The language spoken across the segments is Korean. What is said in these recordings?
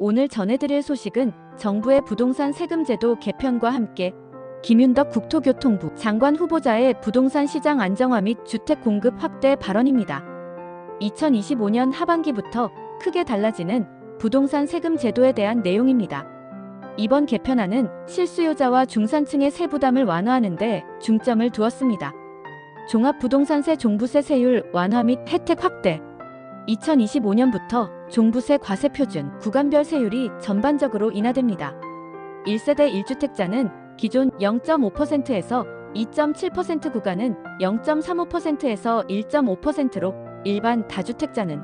오늘 전해드릴 소식은 정부의 부동산 세금 제도 개편과 함께 김윤덕 국토교통부 장관 후보자의 부동산 시장 안정화 및 주택 공급 확대 발언입니다. 2025년 하반기부터 크게 달라지는 부동산 세금 제도에 대한 내용입니다. 이번 개편안은 실수요자와 중산층의 세부담을 완화하는 데 중점을 두었습니다. 종합부동산세 종부세 세율 완화 및 혜택 확대. 2025년부터 종부세 과세표준 구간별 세율이 전반적으로 인하됩니다. 1세대 1주택자는 기존 0.5%에서 2.7% 구간은 0.35%에서 1.5%로, 일반 다주택자는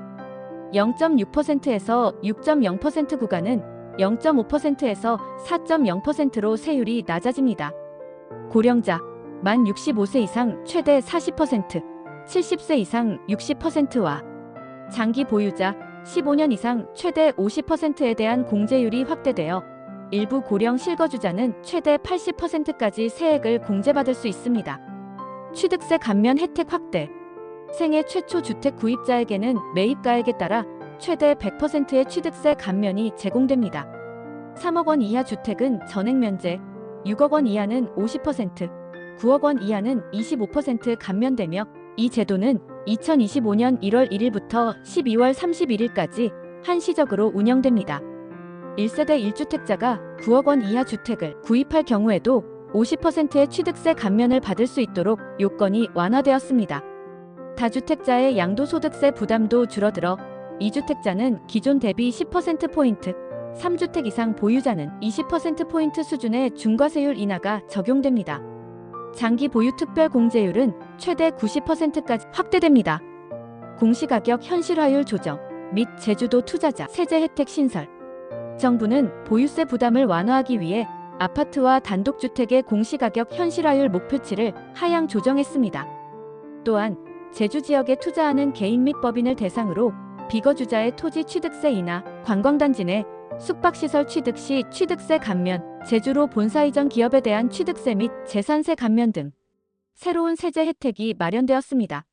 0.6%에서 6.0% 구간은 0.5%에서 4.0%로 세율이 낮아집니다. 고령자 만 65세 이상 최대 40%, 70세 이상 60%와 장기 보유자 15년 이상 최대 50%에 대한 공제율이 확대되어 일부 고령 실거주자는 최대 80%까지 세액을 공제받을 수 있습니다. 취득세 감면 혜택 확대. 생애 최초 주택 구입자에게는 매입가액에 따라 최대 100%의 취득세 감면이 제공됩니다. 3억 원 이하 주택은 전액 면제, 6억 원 이하는 50%, 9억 원 이하는 25% 감면되며 이 제도는 2025년 1월 1일부터 12월 31일까지 한시적으로 운영됩니다. 1세대 1주택자가 9억 원 이하 주택을 구입할 경우에도 50%의 취득세 감면을 받을 수 있도록 요건이 완화되었습니다. 다주택자의 양도소득세 부담도 줄어들어 2주택자는 기존 대비 10%포인트, 3주택 이상 보유자는 20%포인트 수준의 중과세율 인하가 적용됩니다. 장기 보유 특별 공제율은 최대 90%까지 확대됩니다. 공시가격 현실화율 조정 및 제주도 투자자 세제 혜택 신설. 정부는 보유세 부담을 완화하기 위해 아파트와 단독주택의 공시가격 현실화율 목표치를 하향 조정했습니다. 또한 제주 지역에 투자하는 개인 및 법인을 대상으로 비거주자의 토지 취득세 인하, 관광단지 내 숙박시설 취득 시 취득세 감면, 제주로 본사 이전 기업에 대한 취득세 및 재산세 감면 등 새로운 세제 혜택이 마련되었습니다.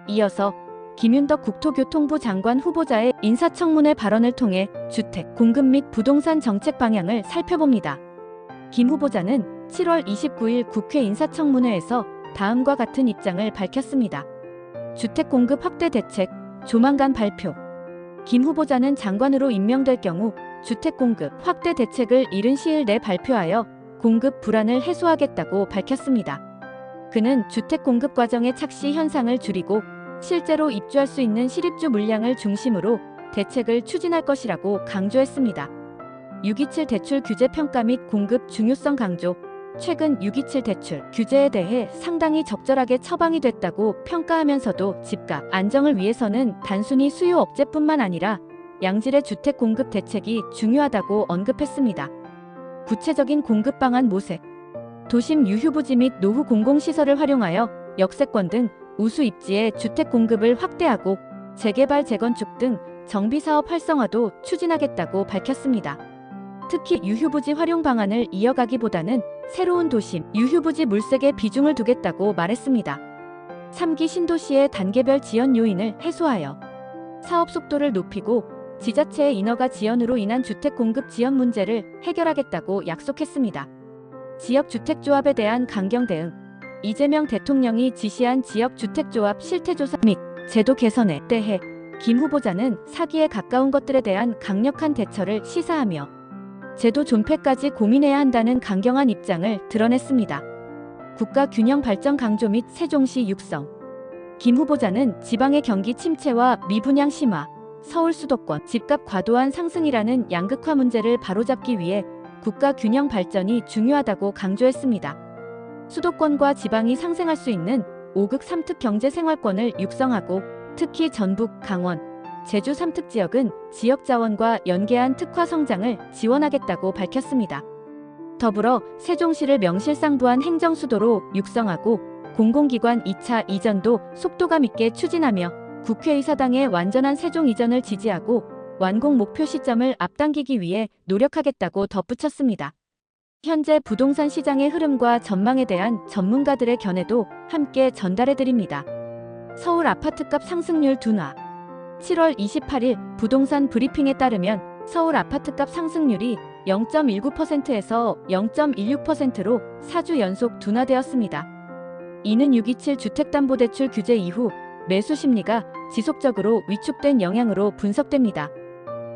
이어서 김윤덕 국토교통부 장관 후보자의 인사청문회 발언을 통해 주택 공급 및 부동산 정책 방향을 살펴봅니다. 김 후보자는 7월 29일 국회 인사청문회에서 다음과 같은 입장을 밝혔습니다. 주택 공급 확대 대책 조만간 발표. 김 후보자는 장관으로 임명될 경우 주택 공급 확대 대책을 이른 시일 내 발표하여 공급 불안을 해소하겠다고 밝혔습니다. 그는 주택 공급 과정의 착시 현상을 줄이고 실제로 입주할 수 있는 실입주 물량을 중심으로 대책을 추진할 것이라고 강조했습니다. 627 대출 규제 평가 및 공급 중요성 강조. 최근 627 대출 규제에 대해 상당히 적절하게 처방이 됐다고 평가하면서도 집값 안정을 위해서는 단순히 수요 억제뿐만 아니라 양질의 주택 공급 대책이 중요하다고 언급했습니다. 구체적인 공급 방안 모색. 도심 유휴부지 및 노후 공공시설을 활용하여 역세권 등 우수 입지의 주택 공급을 확대하고 재개발 재건축 등 정비사업 활성화도 추진하겠다고 밝혔습니다. 특히 유휴부지 활용 방안을 이어가기보다는 새로운 도심 유휴부지 물색에 비중을 두겠다고 말했습니다. 3기 신도시의 단계별 지연 요인을 해소하여 사업 속도를 높이고 지자체의 인허가 지연으로 인한 주택 공급 지연 문제를 해결하겠다고 약속했습니다. 지역주택조합에 대한 강경 대응. 이재명 대통령이 지시한 지역주택조합 실태조사 및 제도 개선에 대해 김 후보자는 사기에 가까운 것들에 대한 강력한 대처를 시사하며 제도 존폐까지 고민해야 한다는 강경한 입장을 드러냈습니다. 국가 균형 발전 강조 및 세종시 육성. 김 후보자는 지방의 경기 침체와 미분양 심화, 서울 수도권 집값 과도한 상승이라는 양극화 문제를 바로잡기 위해 국가 균형 발전이 중요하다고 강조했습니다. 수도권과 지방이 상생할 수 있는 5극 3특 경제 생활권을 육성하고 특히 전북, 강원, 제주 3특 지역은 지역 자원과 연계한 특화 성장을 지원하겠다고 밝혔습니다. 더불어 세종시를 명실상부한 행정수도로 육성하고 공공기관 2차 이전도 속도감 있게 추진하며 국회의사당의 완전한 세종 이전을 지지하고 완공 목표 시점을 앞당기기 위해 노력하겠다고 덧붙였습니다. 현재 부동산 시장의 흐름과 전망에 대한 전문가들의 견해도 함께 전달해드립니다. 서울 아파트값 상승률 둔화. 7월 28일 부동산 브리핑에 따르면 서울 아파트값 상승률이 0.19%에서 0.16%로 4주 연속 둔화되었습니다. 이는 627 주택담보대출 규제 이후 매수 심리가 지속적으로 위축된 영향으로 분석됩니다.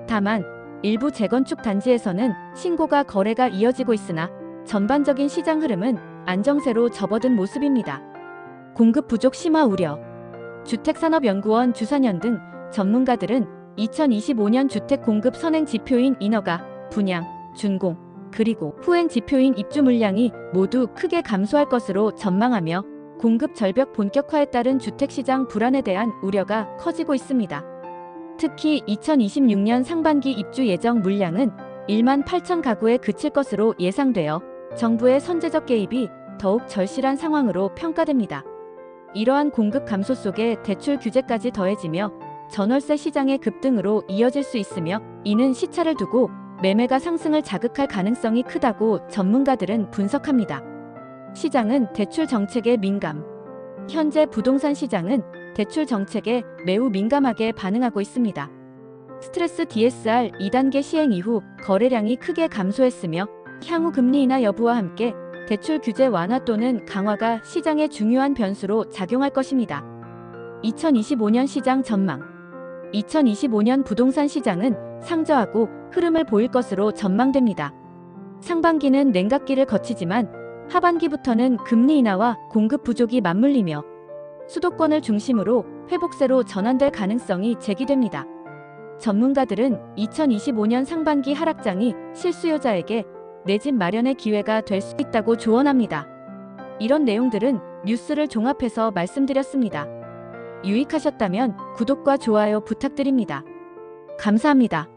다만 일부 재건축 단지에서는 신고가 거래가 이어지고 있으나 전반적인 시장 흐름은 안정세로 접어든 모습입니다. 공급 부족 심화 우려. 주택산업연구원 주산연 등 전문가들은 2025년 주택 공급 선행 지표인 인허가, 분양, 준공, 그리고 후행 지표인 입주 물량이 모두 크게 감소할 것으로 전망하며 공급 절벽 본격화에 따른 주택시장 불안에 대한 우려가 커지고 있습니다. 특히 2026년 상반기 입주 예정 물량은 1만 8천 가구에 그칠 것으로 예상되어 정부의 선제적 개입이 더욱 절실한 상황으로 평가됩니다. 이러한 공급 감소 속에 대출 규제까지 더해지며 전월세 시장의 급등으로 이어질 수 있으며 이는 시차를 두고 매매가 상승을 자극할 가능성이 크다고 전문가들은 분석합니다. 시장은 대출 정책에 민감. 현재 부동산 시장은 대출 정책에 매우 민감하게 반응하고 있습니다. 스트레스 DSR 2단계 시행 이후 거래량이 크게 감소했으며 향후 금리 인하 여부와 함께 대출 규제 완화 또는 강화가 시장의 중요한 변수로 작용할 것입니다. 2025년 시장 전망. 2025년 부동산 시장은 상저하고 흐름을 보일 것으로 전망됩니다. 상반기는 냉각기를 거치지만 하반기부터는 금리 인하와 공급 부족이 맞물리며 수도권을 중심으로 회복세로 전환될 가능성이 제기됩니다. 전문가들은 2025년 상반기 하락장이 실수요자에게 내 집 마련의 기회가 될 수 있다고 조언합니다. 이런 내용들은 뉴스를 종합해서 말씀드렸습니다. 유익하셨다면 구독과 좋아요 부탁드립니다. 감사합니다.